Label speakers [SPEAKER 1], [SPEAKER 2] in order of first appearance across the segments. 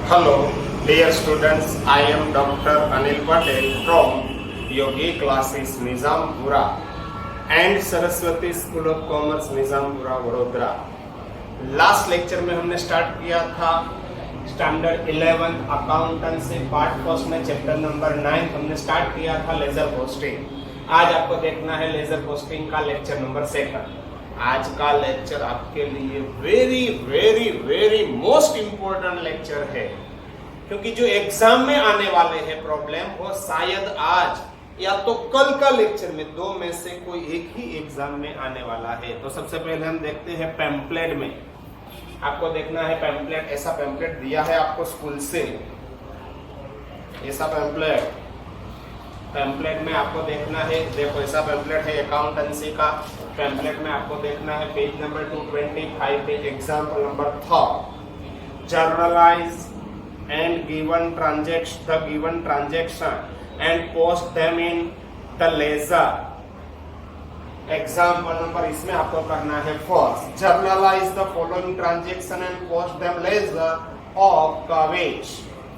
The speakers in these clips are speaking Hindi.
[SPEAKER 1] Hello, dear students. I am Dr. Anil Patel from Yogi Classes Nizampura and Saraswati School of Commerce Nizampura, Vadodara. Last lecture में हमने स्टार्ट किया था स्टैंडर्ड 11 अकाउंटेंसी पार्ट फर्स्ट में चैप्टर नंबर 9 हमने स्टार्ट किया था लेजर पोस्टिंग। आज आपको देखना है लेजर पोस्टिंग का लेक्चर नंबर 2। आज का लेक्चर आपके लिए very very very most important lecture है, क्योंकि जो एग्जाम में आने वाले हैं प्रॉब्लम वो शायद आज या तो कल का लेक्चर में दो में से कोई एक ही एग्जाम में आने वाला है। तो सबसे पहले हम देखते हैं पैम्पलेट में। आपको देखना है पैम्पलेट, ऐसा पैम्पलेट दिया है आपको स्कूल से, ऐसा पैम्पलेट में आपको देखना है। देखो ऐसा पैम्पलेट है अकाउंटेंसी का। पैम्पलेट में आपको देखना है page number 225 page example number 3 journalise and given transaction and post them in the ledger. Example number इसमें आपको करना है first, journalise the following transaction and post them ledger of कवेज।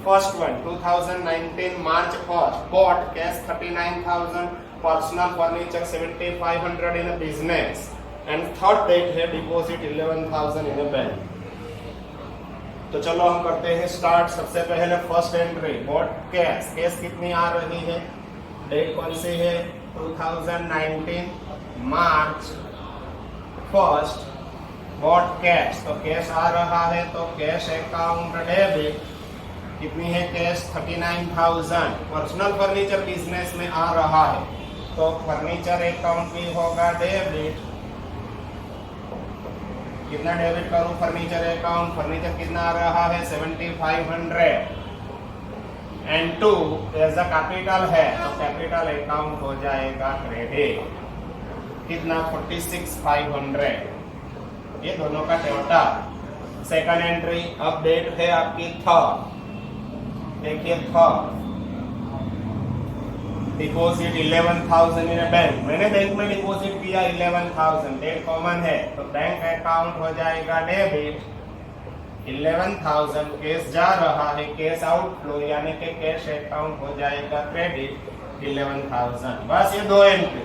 [SPEAKER 1] First one, 2019 March 1st, bought cash 39,000, personal furniture 7,500 in a business, and third date है deposit 11,000 in a bank। तो चलो हम करते हैं स्टार्ट। सबसे पहले first entry bought cash. Cash कितनी आ रही है, डेट कौन सी है 2019 मार्च 1st, बॉट कैश। तो कैश आ रहा है तो कैश अकाउंट डेबिट कितनी है कैश 39,000। पर्सनल फर्नीचर बिजनेस में आ रहा है तो फर्नीचर अकाउंट भी होगा डेबिट। कितना डेबिट करूं फर्नीचर अकाउंट, फर्नीचर कितना आ रहा है 7,500 एंड 2 एज अ कैपिटल है तो कैपिटल अकाउंट हो जाएगा क्रेडिट। कितना 46,500, ये दोनों का टोटल। सेकंड एंट्री अब डेट है आपकी थर्ड। देखिए डिपॉजिट 11,000 इन बैंक। मैंने बैंक में डिपॉजिट किया 11,000, डेट कॉमन है तो बैंक अकाउंट हो जाएगा डेबिट 11,000। कैश जा रहा है कैश आउटफ्लो यानी कि कैश अकाउंट हो जाएगा क्रेडिट 11,000। बस ये दो एंट्री।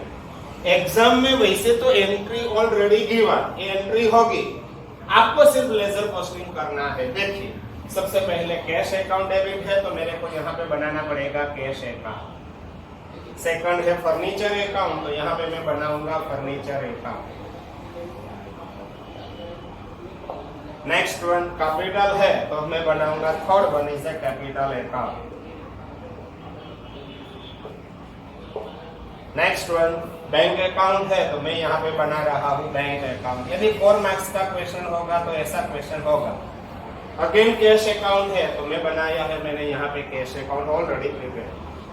[SPEAKER 1] एग्जाम में वैसे तो एंट्री ऑलरेडी गिवन, ये एंट्री होगी, आपको सिर्फ लेजर पोस्टिंग करना है। देखिए सबसे पहले कैश अकाउंट डेबिट है तो मेरे को यहाँ पे बनाना पड़ेगा कैश अकाउंट। सेकंड है फर्नीचर अकाउंट तो यहाँ पे मैं बनाऊंगा furniture account. Next one capital है तो मैं बनाऊंगा third one is A capital account. Next one bank account है तो मैं यहाँ पे बना रहा हूँ बैंक अकाउंट। यदि 4 मार्क्स का क्वेश्चन होगा तो ऐसा क्वेश्चन होगा। अगेन कैश अकाउंट है तो मैं बनाया है, मैंने यहाँ पे कैश अकाउंट ऑलरेडी प्रिपेयर।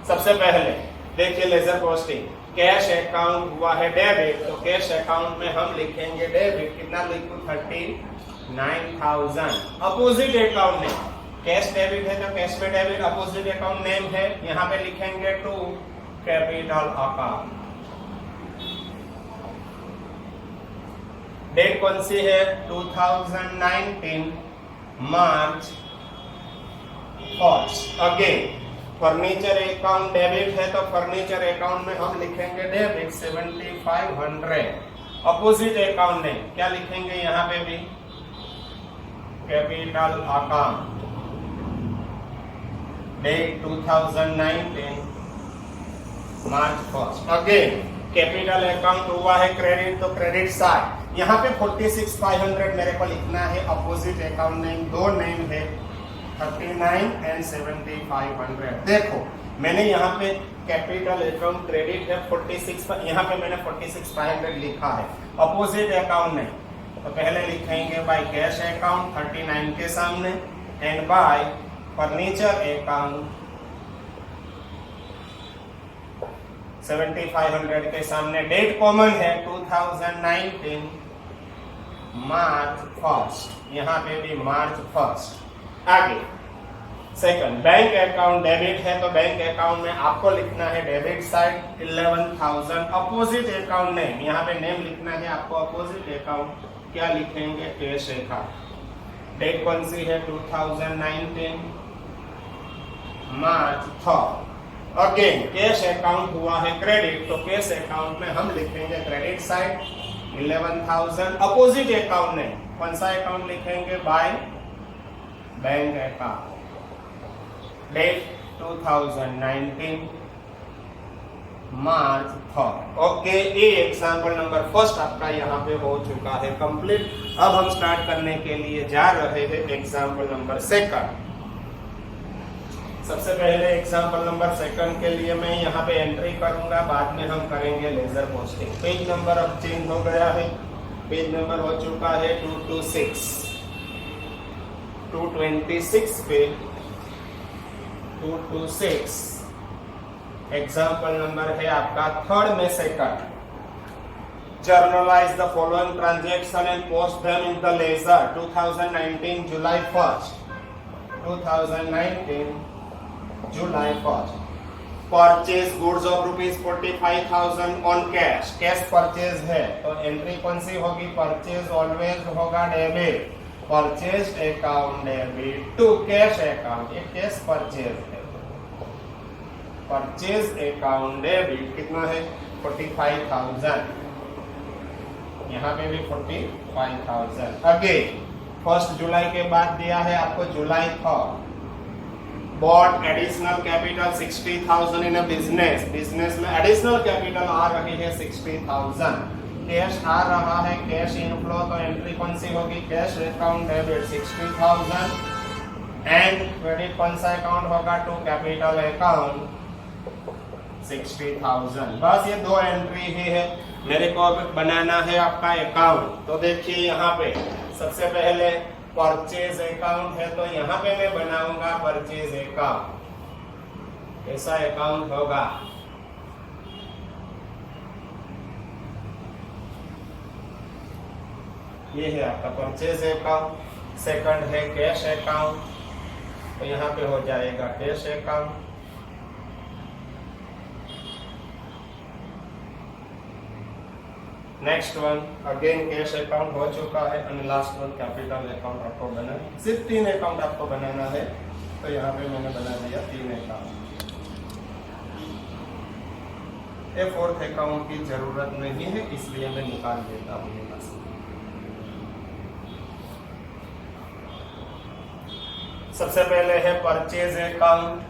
[SPEAKER 1] सबसे पहले देखिए लेजर पोस्टिंग, कैश अकाउंट हुआ है डेबिट तो कैश अकाउंट में हम लिखेंगे डेबिट। कितना लिखूं 39,000। Opposite account name, cash debit है तो कैश में डेबिट, अपोजिट अकाउंट नेम है यहाँ पे लिखेंगे टू कैपिटल अकाउंट। डेट कौन सी है 2019 March 1st। Again furniture account debit है तो फर्नीचर अकाउंट में हम लिखेंगे डेबिट 7,500। अपोजिट अकाउंट नेम क्या लिखेंगे यहाँ पे भी capital account. Date 2019 March 1st। Again capital account हुआ है क्रेडिट तो क्रेडिट साइड यहाँ पे 46,500 मेरे को लिखना है। अपोजिट अकाउंट नेम दो नेम है 39 एंड 7,500। देखो मैंने यहाँ पे कैपिटल अकाउंट क्रेडिट है 46, यहाँ पे मैंने 46,500 लिखा है। अपोजिट अकाउंट नेम तो पहले लिखेंगे बाय कैश अकाउंट 39 के सामने एंड बाय फर्नीचर अकाउंट 7,500 के सामने। डेट कॉमन है 2019 मार्च 1st, यहाँ पे भी मार्च 1st। आगे सेकंड बैंक अकाउंट डेबिट है तो बैंक अकाउंट में आपको लिखना है debit side 11,000। Opposite account name यहाँ पे नेम लिखना है आपको। अपोजिट अकाउंट क्या लिखेंगे कैश अकाउंट। डेट कौन सी है 2019 March 3rd। Again cash account हुआ है क्रेडिट, तो कैश अकाउंट में हम लिखेंगे क्रेडिट साइड 11,000। अपोजिट अकाउंट नहीं, कौन सा अकाउंट लिखेंगे by bank account, date 2019 March 3rd। Okay, ये एग्जाम्पल नंबर फर्स्ट आपका यहाँ पे हो चुका है कंप्लीट। अब हम स्टार्ट करने के लिए जा रहे हैं एग्जाम्पल नंबर सेकंड। सबसे पहले एग्जाम्पल नंबर सेकंड के लिए मैं यहाँ पे एंट्री करूंगा, बाद में हम करेंगे लेजर पोस्टिंग। पेज नंबर अब चेंज हो गया है, पेज नंबर हो चुका है 226 पे 226 एग्जाम्पल नंबर है आपका थर्ड में second. Journalise the following transaction and post them in the ledger 2019 July 1st 2019 July 1st। Purchase goods of ₹45,000 on cash, cash purchase है तो एंट्री कौन सी होगी, परचेज ऑलवेज होगा debit, purchase account debit to cash account, ये कैश परचेज है, परचेज अकाउंट डेबिट कितना है 45,000, यहाँ पे भी 45,000। अगेन 1 जुलाई के बाद दिया है आपको July 3rd। Bought additional capital 60,000 in a business, business में एडिशनल कैपिटल आ रही है 60,000। कैश आ रहा है, कैश इनफ्लो, तो एंट्री कौन सी होगी, cash account debit 60,000 and credit कौन सा अकाउंट होगा, टू कैपिटल अकाउंट 60,000। बस ये दो एंट्री ही है, मेरे को अब बनाना है आपका अकाउंट। तो देखिए यहाँ पे सबसे पहले परचेज अकाउंट है, तो यहाँ पे मैं बनाऊंगा परचेज अकाउंट। ऐसा अकाउंट होगा, ये है आपका परचेज अकाउंट। सेकंड है कैश अकाउंट, तो यहाँ पे हो जाएगा cash account. Next one again cash account हो चुका है, and last one capital account आपको बनाना है। सिर्फ 3 अकाउंट आपको बनाना है, तो यहाँ पे मैंने बना दिया 3 अकाउंट। ये 4th अकाउंट की जरूरत नहीं है, इसलिए मैं निकाल देता हूँ ये बस। सबसे पहले है परचेज अकाउंट,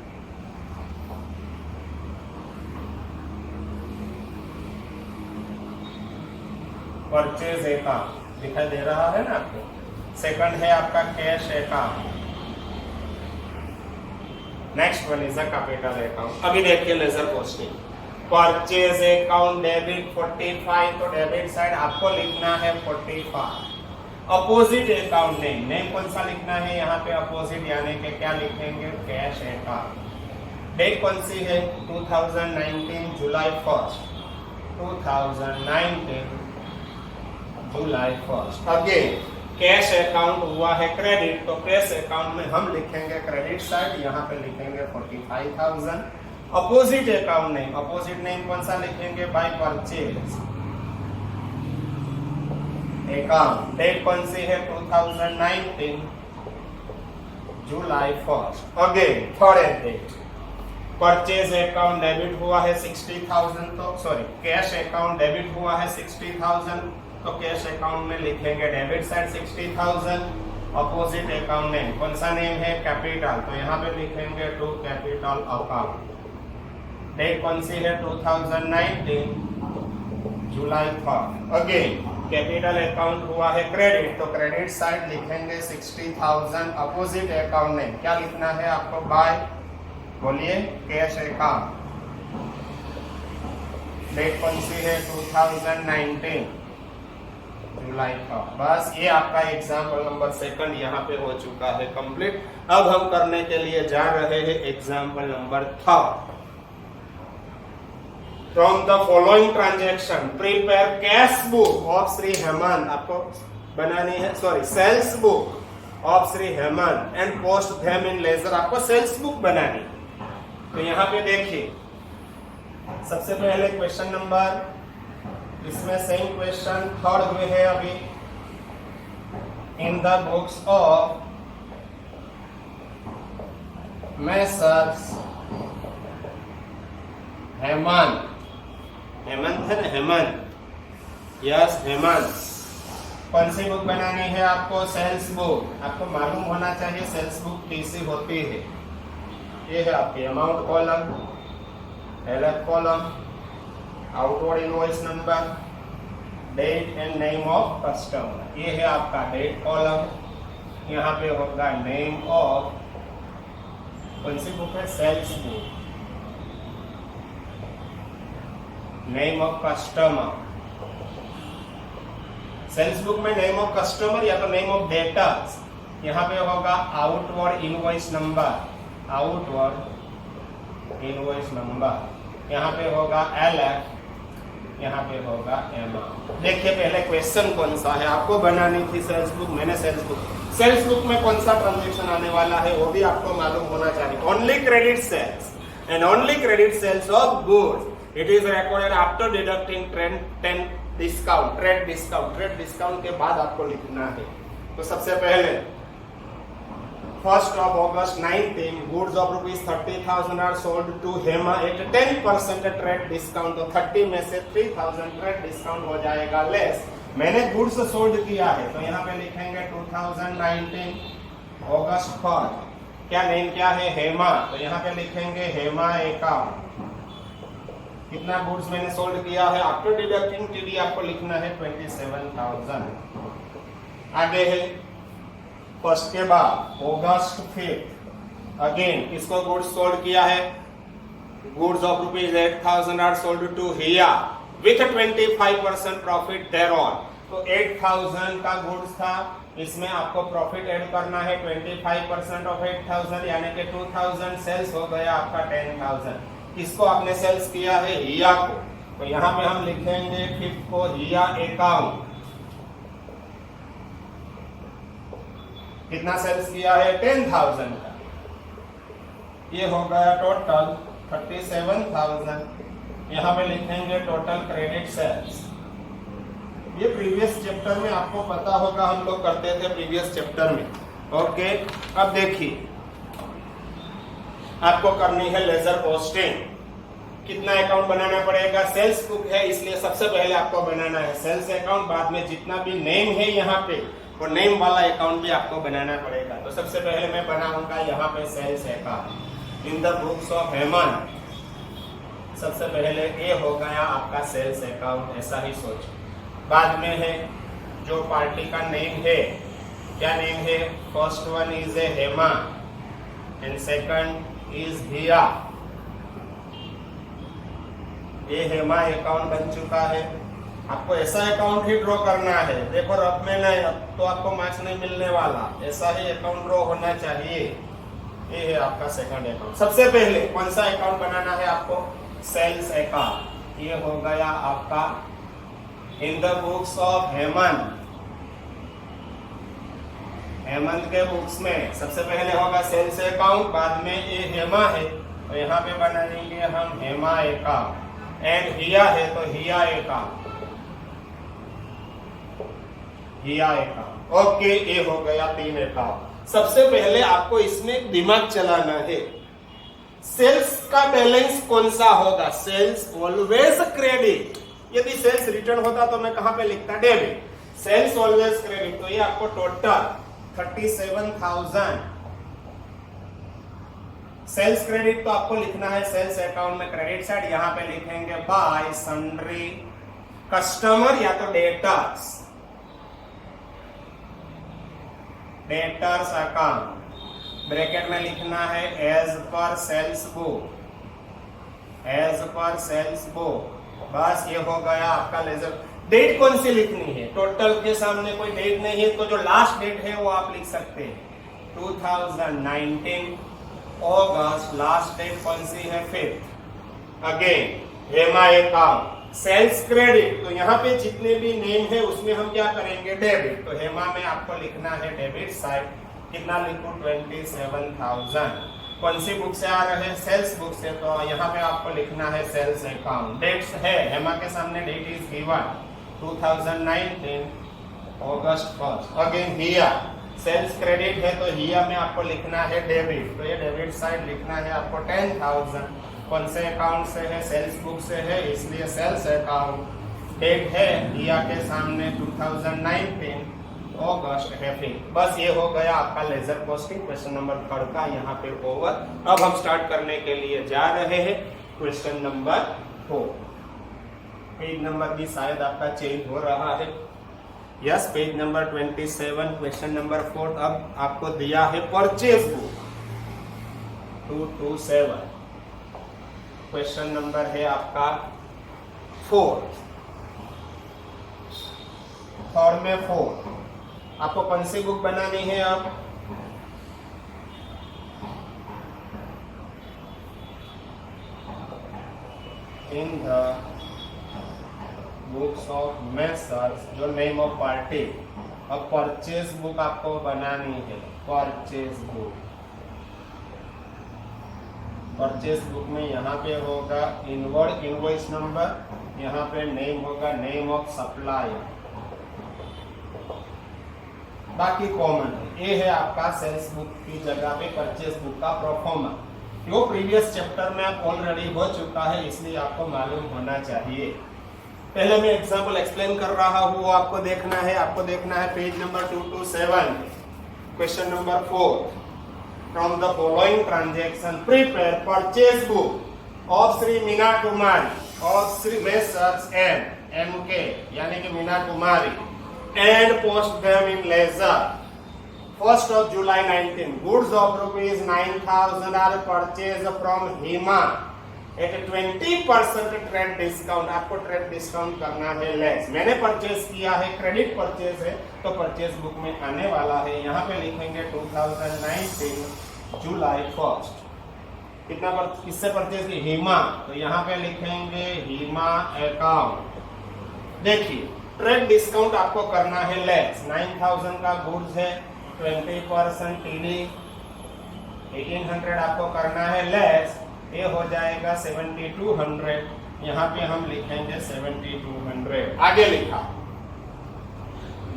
[SPEAKER 1] परचेज अकाउंट दिखाई दे रहा है ना आपको। सेकंड है आपका cash account, next one is a capital account. अभी देखिए ledger posting, purchase account debit 45, तो डेबिट साइड आपको लिखना है 45। अपोजिट अकाउंट नेम कौन सा लिखना है यहाँ पे, अपोजिट यानी कि क्या लिखेंगे, कैश अकाउंट। डेट कौन सी है 2019 July 1st 2019 July 1st। Again cash account हुआ है क्रेडिट, तो कैश अकाउंट में हम लिखेंगे क्रेडिट साइड, यहाँ पे लिखेंगे 45,000। Opposite account name, opposite name कौन सा लिखेंगे, बाय परचेज अकाउंट। डेट कौन सी है 2019 July 1st। Again third date purchase account debit हुआ है 60,000, तो सॉरी कैश अकाउंट डेबिट हुआ है 60,000, तो कैश अकाउंट में लिखेंगे debit side 60,000। Opposite account name कौन सा नेम है, कैपिटल, तो यहाँ पे लिखेंगे टू कैपिटल अकाउंट। डेट कौन सी है 2019 जुलाई 3rd। अगेन कैपिटल अकाउंट हुआ है क्रेडिट, तो क्रेडिट साइड लिखेंगे 60,000। अपोजिट अकाउंट नेम क्या लिखना है आपको, बाय बोलिए कैश अकाउंट। डेट कौन सी है 2019 जुलाई 3rd। बस ये आपका एग्जाम्पल नंबर सेकंड यहाँ पे हो चुका है कंप्लीट। अब हम करने के लिए जा रहे हैं example number 3rd। From the following transaction prepare cash book of Shri Hemant, आपको बनानी है, sorry sales book of Shri Hemant and post them in ledger, आपको सेल्स बुक बनानी। तो यहाँ पे देखिए सबसे पहले क्वेश्चन नंबर, इसमें सेम क्वेश्चन थर्ड में है अभी। in the books of Messrs. Hemant, Hemant है ना, हेमंत, यस हेमंत। कौन सी बुक बनानी है आपको? Sales book. आपको मालूम होना चाहिए सेल्स बुक कैसी होती है। ये है आपकी amount column, LF column, outward invoice number, date and name of customer. ये है आपका डेट कॉलम। यहाँ पे होगा नेम ऑफ, कौन सी बुक है? Sales book. Name of customer, sales book में नेम ऑफ कस्टमर या तो नेम ऑफ डेटर्स। यहाँ पे होगा outward invoice number, outward invoice number. यहाँ पे होगा एलएफ, यहाँ पे होगा अमाउंट। देखिए पहले क्वेश्चन कौन सा है आपको बनानी थी सेल्स बुक। मैंने सेल्स बुक में कौन सा ट्रांजेक्शन आने वाला है वो भी आपको मालूम होना चाहिए। Only credit sales and only credit sales of goods, it is recorded after deducting trade discount. Trade discount के बाद आपको लिखना है। तो सबसे पहले 1st of August 19, goods of ₹30,000 are sold to Hema at 10% trade discount. तो 30 में से 3,000 ट्रेड डिस्काउंट हो जाएगा लेस। मैंने गुड्स सोल्ड किया है तो यहाँ पे लिखेंगे 2019 अगस्त 1। क्या नेम क्या है? हेमा। तो यहाँ पे लिखेंगे हेमा अकाउंट। कितना गुड्स मैंने सोल्ड किया है? आफ्टर डिडक्टिंग टीडी आपको लिखना है 27,000। आगे है फर्स्ट के बाद अगस्त 5 अगेन किसको गुड्स सोल्ड किया है? Goods of ₹8,000 are sold to हिया विथ 25% प्रॉफिट देयर ऑन। तो 8,000 का गुड्स था, इसमें आपको प्रॉफिट ऐड करना है 25% ऑफ 8,000 यानी कि 2,000 सेल्स हो गया आपका 10,000। किसको आपने सेल्स किया है? हिया को। तो यहाँ पे हम लिखेंगे 5 को हिया अकाउंट। कितना सेल्स किया है? 10,000 का। ये हो गया टोटल 37,000। यहाँ पे लिखेंगे टोटल क्रेडिट सेल्स। ये प्रीवियस चैप्टर में आपको पता होगा, हम लोग करते थे प्रीवियस चैप्टर में। ओके, अब देखिए आपको करनी है लेजर पोस्टिंग। कितना अकाउंट बनाना पड़ेगा? सेल्स बुक है इसलिए सबसे पहले आपको बनाना है सेल्स अकाउंट। बाद में जितना भी नेम है यहाँ पे वो नेम वाला अकाउंट भी आपको बनाना पड़ेगा। तो सबसे पहले मैं बनाऊंगा यहाँ पे sales account in the books of Hemant. सबसे पहले ये हो गया आपका सेल्स अकाउंट, ऐसा ही सोचो। बाद में है जो पार्टी का नेम है, क्या नेम है? First one is a Hema and second is Hiya. ये हेमा अकाउंट बन चुका है। आपको ऐसा अकाउंट ही ड्रॉ करना है। देखो रफ में नहीं, अब तो आपको मार्क्स नहीं मिलने वाला, ऐसा ही अकाउंट ड्रॉ होना चाहिए। ये है आपका सेकंड अकाउंट। सबसे पहले कौन सा अकाउंट बनाना है आपको? Sales account. ये हो गया आपका in the books of Hemant. Hemant के बुक्स में सबसे पहले होगा सेल्स अकाउंट, बाद में ये हेमा है तो यहाँ पे बनाएंगे हम हेमा अकाउंट। एंड हिया है तो हिया अकाउंट, हिया अकाउंट। ओके, ये हो गया 3 अकाउंट। सबसे पहले आपको इसमें दिमाग चलाना है। सेल्स का बैलेंस कौन सा होगा? Sales always credit. यदि सेल्स रिटर्न होता तो मैं कहां पे लिखता? डेबिट। Sales always credit. तो ये आपको टोटल 37,000 सेल्स क्रेडिट। तो आपको लिखना है सेल्स अकाउंट में क्रेडिट साइड, यहां पे लिखेंगे बाय सन्ड्री कस्टमर या तो डेटर्स, डेटर्स अकाउंट। ब्रैकेट में लिखना है as per sales book, as per sales book. बस ये हो गया आपका लेजर। डेट कौन सी लिखनी है? टोटल के सामने कोई डेट नहीं है तो जो लास्ट डेट है वो आप लिख सकते हैं 2019 अगस्त। लास्ट डेट कौन सी है? 5th। Again Hema account sales credit. तो यहाँ पे जितने भी नेम है उसमें हम क्या करेंगे? डेबिट। तो हेमा में आपको लिखना है डेबिट साइड। कितना लिखूं? 27,000। कौन सी बुक से आ रहे हैं? सेल्स बुक से। तो यहाँ पे आपको लिखना है सेल्स अकाउंट। डेट्स है हेमा के सामने, date is given 2019 August 1 again here sales credit है तो हियर में आपको लिखना है डेबिट, तो ये डेबिट साइड लिखना है आपको 10,000। कौन से अकाउंट से है? सेल्स बुक से है, इसलिए सेल्स अकाउंट। डेट है हियर के सामने 2019 अगस्त है। फिर बस ये हो गया आपका लेजर कॉस्टिंग क्वेश्चन नंबर 3 का यहाँ पे ओवर। अब हम स्टार्ट करने के लिए जा रहे हैं क्वेश्चन नंबर 4। पेज नंबर भी शायद आपका चेंज हो रहा है। Yes, page number 27 question number 4। अब आपको दिया है परचेज बुक 227। क्वेश्चन नंबर है आपका 4 में 4। आपको कौन सी बुक बनानी है? अब इन द बुक्स ऑफ मेसर्स, जो नेम ऑफ पार्टी। अब परचेज बुक आपको बनानी है। परचेज बुक, परचेज बुक में यहाँ पे होगा इनवर्ड इनवॉइस नंबर, यहाँ पे नेम होगा नेम ऑफ सप्लायर, बाकी कॉमन है। ये है आपका सेल्स बुक की जगह पे परचेज बुक का प्रोफॉर्मा। वो प्रीवियस चैप्टर में आप ऑलरेडी हो चुका है, इसलिए आपको मालूम होना चाहिए। पहले मैं एग्जांपल एक्सप्लेन कर रहा हूँ, वो आपको देखना है। आपको देखना है page number 227 question number 4। From the following transaction prepare purchase book of Shri Meena Kumari of Shri messrs MK यानी कि Meena Kumari and post them in ledger 1st of July 19. Goods of rupees 9,000 are purchased from Hima at 20% trade discount. आपको ट्रेड डिस्काउंट करना है लेस। मैंने परचेज किया है, क्रेडिट परचेज है, तो परचेज बुक में आने वाला है। यहाँ पे लिखेंगे 2019 जुलाई 1। कितना किससे परचेज की? हिमा, तो यहाँ पे लिखेंगे हिमा अकाउंट। देखिए ट्रेड डिस्काउंट आपको करना है लेस। 9,000 का गुड्स है, 20% TD 1800 आपको करना है लेस। ये हो जाएगा 7200। यहाँ पे हम लिखेंगे 7200। आगे लिखा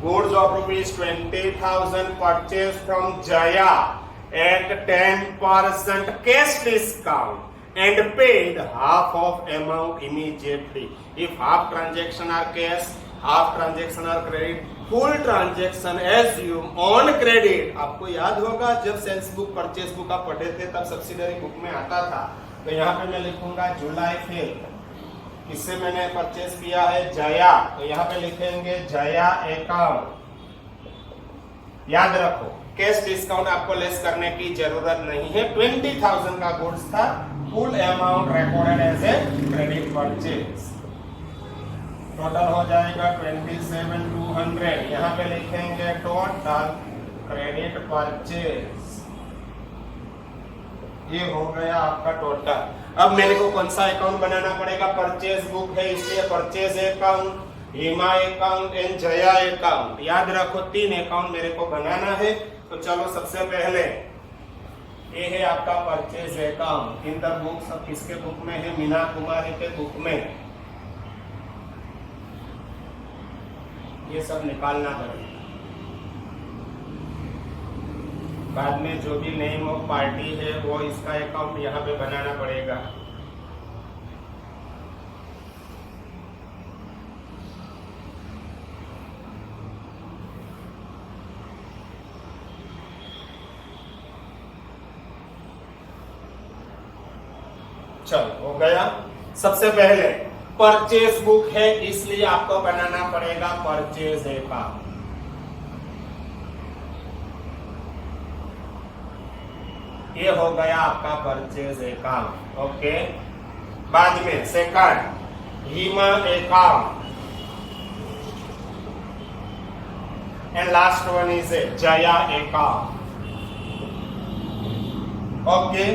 [SPEAKER 1] goods of rupees 20,000 purchase from Jaya at 10% cash discount and paid half of amount immediately. If half transaction are cash, half transaction are credit, full transaction assume on credit. आपको याद होगा जब सेल्स बुक परचेज बुक आप पढ़े थे तब सब्सिडरी बुक में आता था। तो यहाँ पे मैं लिखूंगा जुलाई फिर किससे मैंने परचेज किया है? जया, तो यहाँ पे लिखेंगे जया अकाउंट। याद रखो कैश डिस्काउंट आपको लेस करने की जरूरत नहीं है। 20,000 का गुड्स था, full amount recorded as a credit purchase. Total हो जाएगा 27,200। यहाँ पे लिखेंगे टोटल क्रेडिट परचेज। ये हो गया आपका टोटल। अब मेरे को कौन सा अकाउंट बनाना पड़ेगा? परचेज बुक है इसलिए purchase account, Hima account and Jaya account. याद रखो 3 अकाउंट मेरे को बनाना है। तो चलो सबसे पहले ये है आपका purchase account in the books. अब किसके बुक में है? मीना कुमारी के बुक में। ये सब निकालना पड़ेगा। बाद में जो भी नेम ऑफ पार्टी है वो इसका अकाउंट यहाँ पे बनाना पड़ेगा। चलो हो गया। सबसे पहले परचेज बुक है इसलिए आपको बनाना पड़ेगा परचेज अकाउंट। ये हो गया आपका परचेज अकाउंट। ओके, बाद में second Hima account and last one is Jaya account. Okay,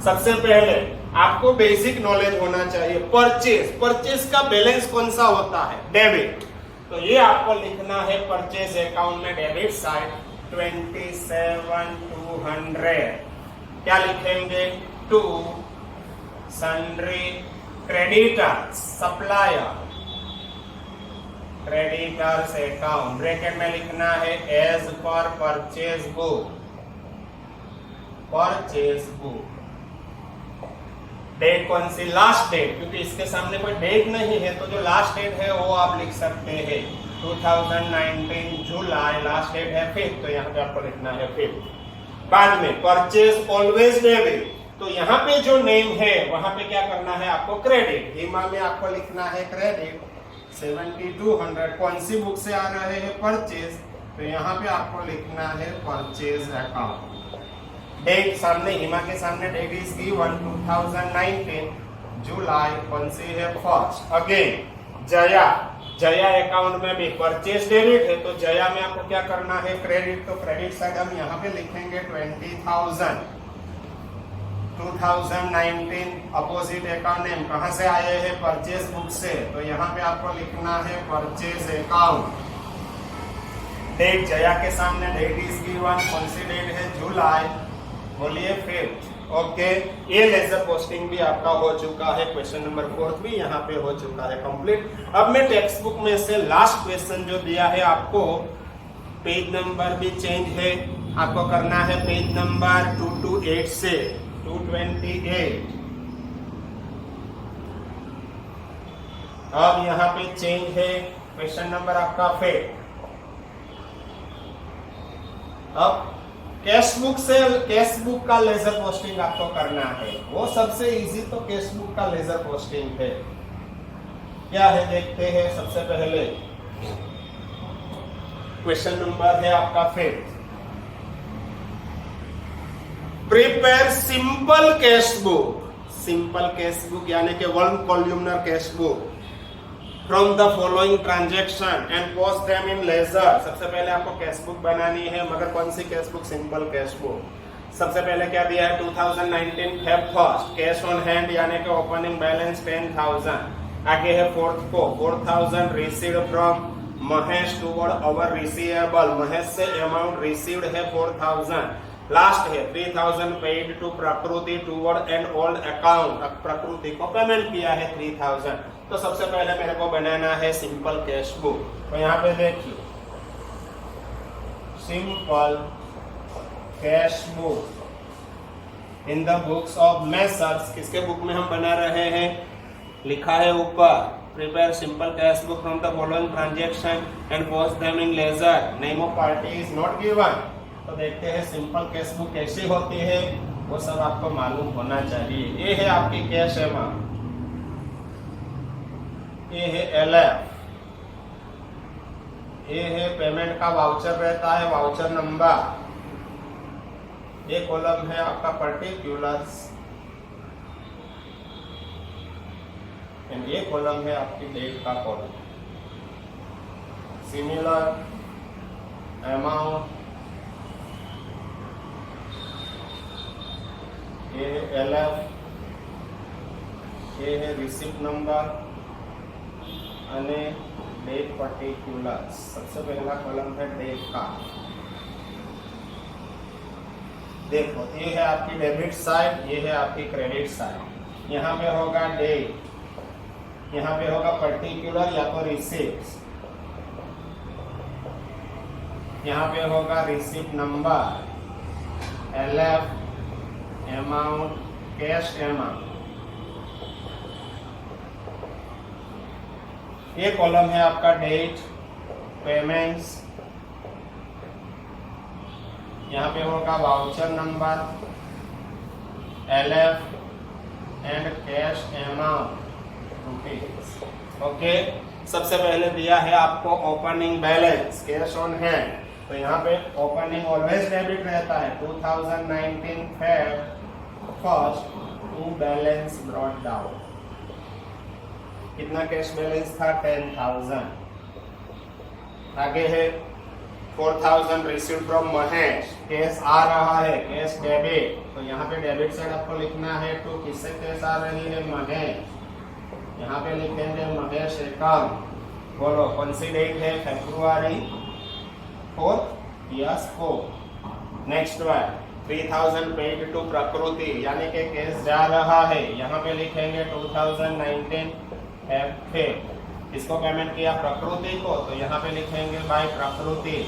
[SPEAKER 1] सबसे पहले आपको बेसिक नॉलेज होना चाहिए। परचेज का बैलेंस कौन सा होता है? डेबिट। तो ये आपको लिखना है परचेज अकाउंट में डेबिट साइड 27,200। क्या लिखेंगे? To sundry creditors supplier creditors account, bracket में लिखना है as per purchase book, purchase book. Date कौन सी? लास्ट डेट, क्योंकि इसके सामने कोई डेट नहीं है तो जो लास्ट डेट है वो आप लिख सकते हैं 2019 जुलाई, लास्ट डेट है 5th, तो यहाँ पे आपको लिखना है 5th। बाद में परचेज ऑलवेज डेबिट, तो यहाँ पे जो नेम है वहां पे क्या करना है आपको? क्रेडिट। हिमा में आपको लिखना है क्रेडिट 7200, कौन सी बुक से आ रहे हैं? परचेज, तो यहाँ पे आपको लिखना है परचेज अकाउंट। डेट सामने, हिमा के सामने डेट इज गिवन 2019 जुलाई, कौन सी है? 1st। Again Jaya, Jaya account में भी परचेज डेबिट है तो जया में आपको क्या करना है? क्रेडिट, तो क्रेडिट साइड हम यहाँ पे लिखेंगे 20,000। 2019 अपोजिट अकाउंट नेम कहां से आए हैं? परचेज बुक से, तो यहाँ पे आपको लिखना है परचेज अकाउंट। डेट जया के सामने डेट इज गिवन, कौन सी डेट है? जुलाई, बोलिए 5th। ओके, ये लेजर पोस्टिंग भी आपका हो चुका है, क्वेश्चन नंबर 4 भी यहाँ पे हो चुका है कंप्लीट। अब मैं टेक्स्ट बुक में से लास्ट क्वेश्चन जो दिया है आपको, पेज नंबर भी चेंज है, आपको करना है पेज नंबर 228 से 228। अब यहाँ पे चेंज है, क्वेश्चन नंबर आपका 5। अब कैश बुक से, कैश बुक का लेजर पोस्टिंग आपको करना है, वो सबसे इजी तो कैश बुक का लेजर पोस्टिंग है। क्या है देखते हैं। सबसे पहले क्वेश्चन नंबर है आपका 5th। Prepare simple cash book, simple cash book यानी कि 1 columnar cash book from the following transaction and post them in ledger. सबसे पहले आपको कैश बुक बनानी है, मगर कौन सी cash book? Simple cash book. सबसे पहले क्या दिया है? 2019 Feb 1st, cash on hand यानी कि ओपनिंग बैलेंस 10,000। आगे है 4th को 4,000 received from Mahesh toward our receivable, Mahesh से अमाउंट रिसीव्ड है 4,000। लास्ट है 3,000 पेड टू प्रकृति टुवर्ड एन ओल्ड अकाउंट, प्रकृति को पेमेंट किया है 3,000। तो सबसे पहले मेरे को बनाना है सिंपल कैश बुक, तो यहाँ पे देखिए simple cash book in the books of messrs, किसके बुक में हम बना रहे हैं? लिखा है ऊपर prepare simple cash book from the following transaction and post them in ledger, name of party is not given. तो देखते हैं सिंपल कैश बुक कैसी होती है, वो सब आपको मालूम होना चाहिए। ये है आपकी कैश अमाउंट, ये है LF, ये है पेमेंट का वाउचर रहता है, वाउचर नंबर, ये कॉलम है आपका पर्टिकुलर्स, एंड ये कॉलम है आपकी डेट का कॉलम। सिमिलर अमाउंट, ये है LF, ये है रिसिप्ट नंबर અને डेट पर्टिकुलर्स। सबसे पहला कॉलम है डेट का। देखो ये है आपकी डेबिट साइड, ये है आपकी क्रेडिट साइड। यहाँ पे होगा डेट, यहाँ पे होगा पर्टिकुलर या तो रिसिप्ट, यहाँ पे होगा receipt number, LF, amount, cash amount. ये कॉलम है आपका डेट, पेमेंट्स, यहाँ पे होगा voucher number, LF and cash amount rupees. Okay, सबसे पहले दिया है आपको opening balance, cash on hand, तो यहाँ पे ओपनिंग ऑलवेज डेबिट रहता है। 2019 Feb 1st to balance brought down, कितना कैश बैलेंस था? 10,000। आगे है 4,000 रिसीव फ्रॉम महेश, कैश आ रहा है, कैश डेबिट, तो यहाँ पे डेबिट साइड आपको लिखना है तो किससे कैश आ रही है? महेश, यहाँ पे लिखेंगे महेश अकाउंट। बोलो कौन सी डेट है? February 4th, yes 4। Next one 3,000 paid to Prakriti, यानी कि कैश जा रहा है, यहाँ पे लिखेंगे 2019 Feb, किसको पेमेंट किया? प्रकृति को, तो यहाँ पे लिखेंगे बाय प्रकृति।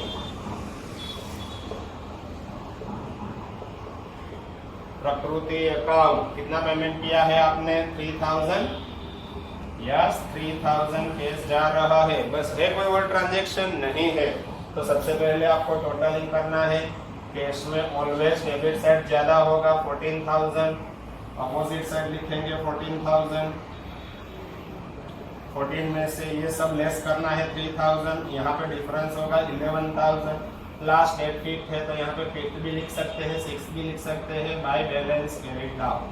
[SPEAKER 1] प्रकृति अकाउंट कितना पेमेंट किया है आपने? 3000। यस, 3000 कैश जा रहा है। बस है, कोई और ट्रांजैक्शन नहीं है। तो सबसे पहले आपको टोटलिंग करना है। कैश में ऑलवेज डेबिट साइड ज्यादा होगा 14,000, अपोजिट साइड लिखेंगे 14,000। 14 में से ये सब लेस करना है 3000, यहाँ पे डिफरेंस होगा 11,000। लास्ट डेट फिफ्थ है तो यहाँ पे फिफ्थ भी लिख सकते हैं, 6 भी लिख सकते हैं। बाय बैलेंस कैरिड डाउन,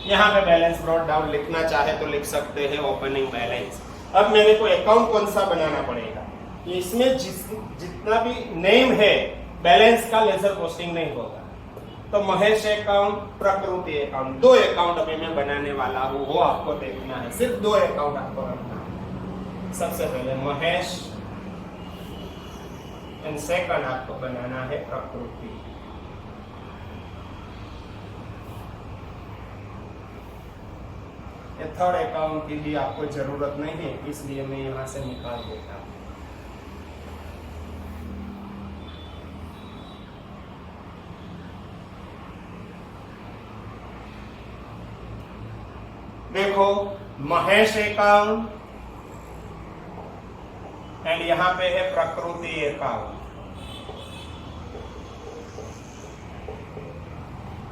[SPEAKER 1] यहाँ पे बैलेंस ब्रॉट डाउन लिखना चाहे तो लिख सकते हैं ओपनिंग बैलेंस। अब मेरे को अकाउंट कौन सा बनाना पड़ेगा? इसमें जितना भी नेम है बैलेंस का लेजर पोस्टिंग नहीं होगा। तो महेश अकाउंट, प्रकृति अकाउंट, 2 अकाउंट अभी मैं बनाने वाला हूँ, वो आपको देखना है। सिर्फ 2 अकाउंट आपको रखना है। सबसे पहले महेश एंड सेकंड आपको बनाना है प्रकृति। थर्ड अकाउंट की भी आपको जरूरत नहीं है, इसलिए मैं यहां से निकाल देता हूं। देखो, महेश अकाउंट एंड यहां पे है प्रकृति अकाउंट।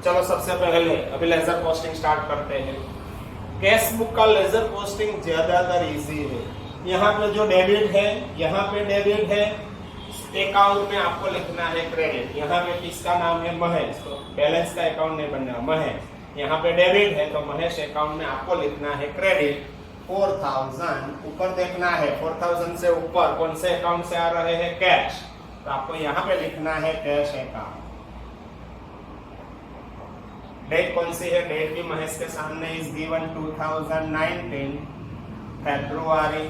[SPEAKER 1] चलो सबसे पहले अभी लेजर पोस्टिंग स्टार्ट करते हैं। कैश बुक का लेजर पोस्टिंग ज्यादातर इजी है। यहाँ पे जो डेबिट है, यहाँ पे डेबिट है, अकाउंट में आपको लिखना है क्रेडिट। यहाँ पे किसका नाम है? महेश, तो बैलेंस का अकाउंट नहीं बनना, महेश। यहाँ पे डेबिट है तो महेश अकाउंट में आपको लिखना है क्रेडिट 4000। ऊपर देखना है 4000 से ऊपर कौन से अकाउंट से आ रहे हैं? कैश, तो आपको यहाँ पे लिखना है कैश अकाउंट। डेट कौन सी है? डेट भी महेश के सामने is given 2019 February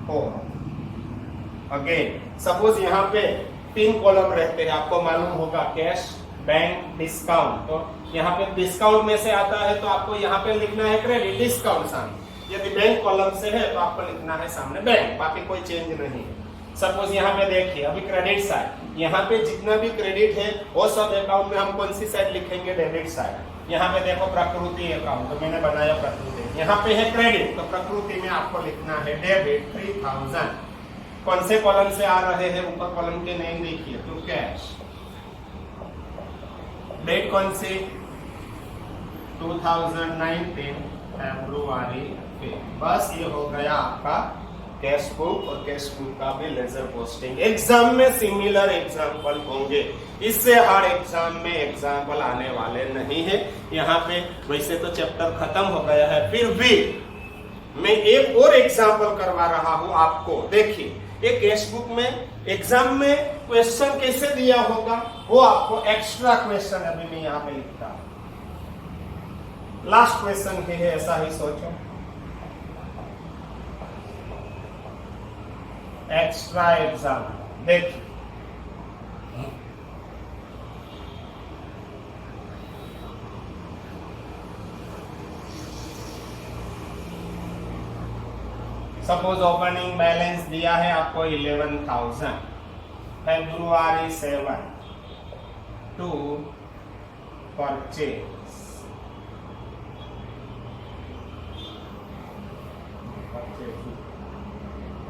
[SPEAKER 1] 4। Again suppose यहाँ पे 3 कॉलम रहते हैं, आपको मालूम होगा कैश, बैंक, डिस्काउंट। तो यहाँ पे डिस्काउंट में से आता है तो आपको यहाँ पे लिखना है क्रेडिट, डिस्काउंट सामने। यदि बैंक कॉलम से है तो आपको लिखना है सामने बैंक, बाकी कोई चेंज नहीं है। सपोज यहाँ पे देखिए अभी क्रेडिट साइड, यहाँ पे जितना भी क्रेडिट है वो सब अकाउंट में हम कौन सी साइड लिखेंगे? Debit side. यहाँ पे देखो प्रकृति अकाउंट, तो मैंने बनाया प्रकृति। यहाँ पे है क्रेडिट, तो प्रकृति में आपको लिखना है डेबिट 3000। कौन से कॉलम से आ रहे हैं? ऊपर कॉलम के नेम देखिए, तो कैश। डेट कौन सी? 2019 February 5। बस ये हो गया आपका कैश बुक और कैश बुक का भी लेजर पोस्टिंग। एग्जाम में सिमिलर एग्जाम्पल होंगे, इससे हर एग्जाम में एग्जाम्पल आने वाले नहीं है। यहाँ पे वैसे तो चैप्टर खत्म हो गया है, फिर भी मैं एक और एग्जाम्पल करवा रहा हूँ आपको। देखिए, एक कैश बुक में एग्जाम में क्वेश्चन कैसे दिया होगा वो आपको एक्स्ट्रा क्वेश्चन अभी मैं यहाँ पे लिखता हूँ। लास्ट क्वेश्चन है ऐसा ही सोचो। एक्स्ट्रा एग्जाम देखिए, सपोज ओपनिंग बैलेंस दिया है आपको 11,000। February 7 to purchase.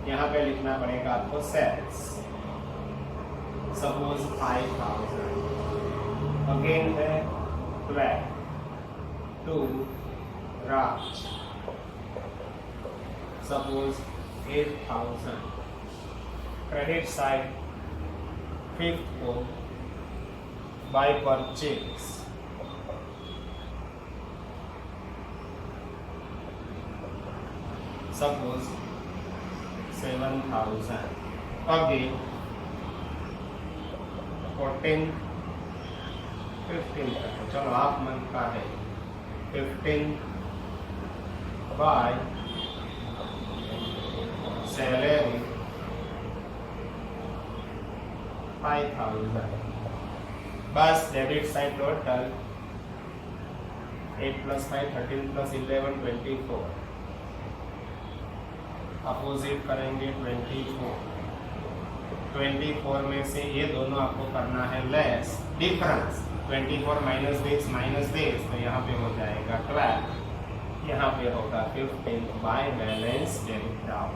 [SPEAKER 1] यहाँ पे लिखना पड़ेगा आपको सेल्स, सपोज 5,000। अगेन है 12 to Raj, suppose 8,000। Credit side 5th को बाय परचेज, सपोज 7,000। अगेन 14, 15 तक, चलो हाफ मंथ का है 15 बाय सैलरी 5,000। बस डेबिट साइड टोटल 8 + 5 13 + 11 24। अपोजिट करेंगे 24 में से ये दोनों आपको करना है लेस, डिफरेंस 24 माइनस दिस तो यहाँ पे हो जाएगा 12, यहाँ पे होगा 15 by balance debit down.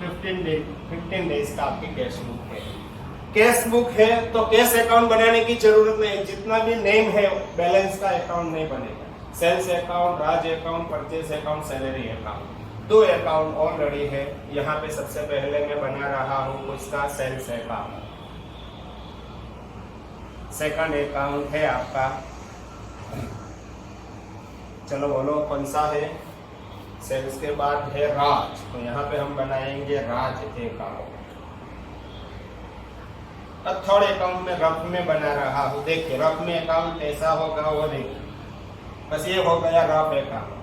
[SPEAKER 1] 15 days का आपकी कैश बुक है। कैश बुक है तो कैश अकाउंट बनाने की जरूरत नहीं, जितना भी नेम है बैलेंस का अकाउंट नहीं बनेगा। Sales account, Raj account, purchase account, salary account, 2 account already है। यहाँ पे सबसे पहले मैं बना रहा हूँ उसका सेल्स अकाउंट। सेकंड अकाउंट है आपका, चलो बोलो कौन सा है, सेल्स के बाद है राज, तो यहाँ पे हम बनाएंगे राज अकाउंट। अब थर्ड अकाउंट में रफ में बना रहा हूँ, देखिए रफ में अकाउंट कैसा होगा वो देखिए, बस ये हो गया रफ अकाउंट।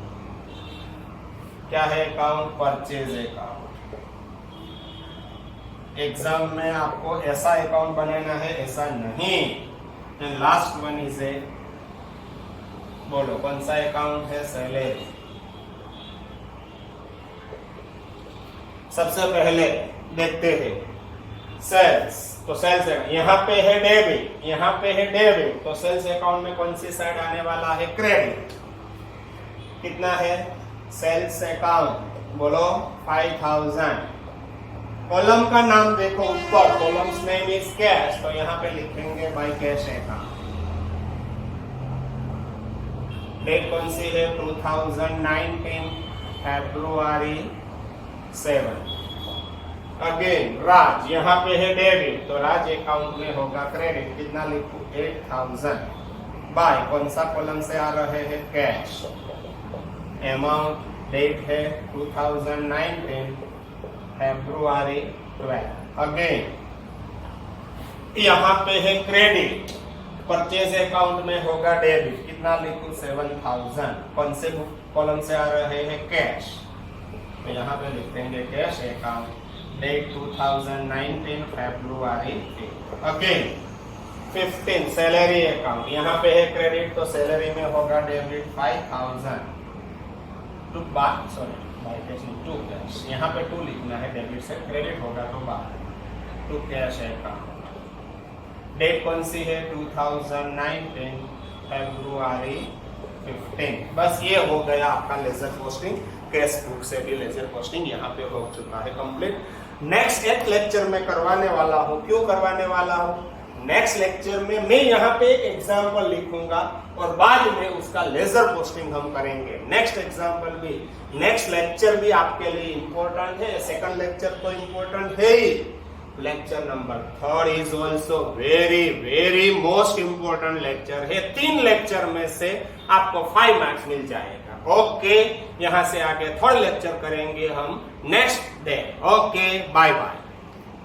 [SPEAKER 1] क्या है अकाउंट, परचेज अकाउंट। एग्जाम में आपको ऐसा अकाउंट बनाना है, ऐसा नहीं। लास्ट वन इज ए, बोलो कौन सा अकाउंट है, सैलरी। सबसे पहले देखते हैं सेल्स, तो सेल्स यहाँ पे है डेबिट, यहाँ पे है डेबिट, तो सेल्स अकाउंट में कौन सी साइड आने वाला है, क्रेडिट। कितना है सेल्स अकाउंट, बोलो 5000। कॉलम का नाम देखो ऊपर, कॉलम्स नेम इज कैश, तो यहाँ पे लिखेंगे बाय कैश अकाउंट। डेट कौन सी है, 2019 February 7। अगेन राज, यहाँ पे है डेबिट, तो राज अकाउंट में होगा क्रेडिट। कितना लिखूं, 8000 बाय कौन सा कॉलम से आ रहे हैं, कैश। अमाउंट, डेट है 2019 February 12। अगेन यहाँ पे है क्रेडिट, परचेज अकाउंट में होगा डेबिट। कितना लिखूं, 7000 कौन से कॉलम से आ रहे हैं, कैश, तो यहाँ पे लिख देंगे cash account. Date 2019 February 8। Again 15 salary account, यहाँ पे है क्रेडिट, तो सैलरी में होगा debit 5000 to by, sorry by cash नहीं, टू कैश। यहाँ पे 2 लिखना है, डेबिट से क्रेडिट होगा तो by, to cash account. Date कौन सी है, 2019 February 15। बस ये हो गया आपका लेजर पोस्टिंग। कैश बुक से भी लेजर पोस्टिंग यहाँ पे हो चुका है कंप्लीट। नेक्स्ट एक लेक्चर में करवाने वाला हूँ, क्यों करवाने वाला हूँ, नेक्स्ट लेक्चर में मैं यहाँ पे एक एग्जाम्पल लिखूंगा और बाद में उसका लेजर पोस्टिंग हम करेंगे। नेक्स्ट एग्जाम्पल भी, नेक्स्ट लेक्चर भी आपके लिए इंपॉर्टेंट है। सेकंड लेक्चर तो इंपॉर्टेंट है ही, lecture number 3 is also very most important lecture है। 3 लेक्चर में से आपको 5 मार्क्स मिल जाएगा। ओके, यहाँ से आगे थर्ड लेक्चर करेंगे हम next day. Okay, bye bye.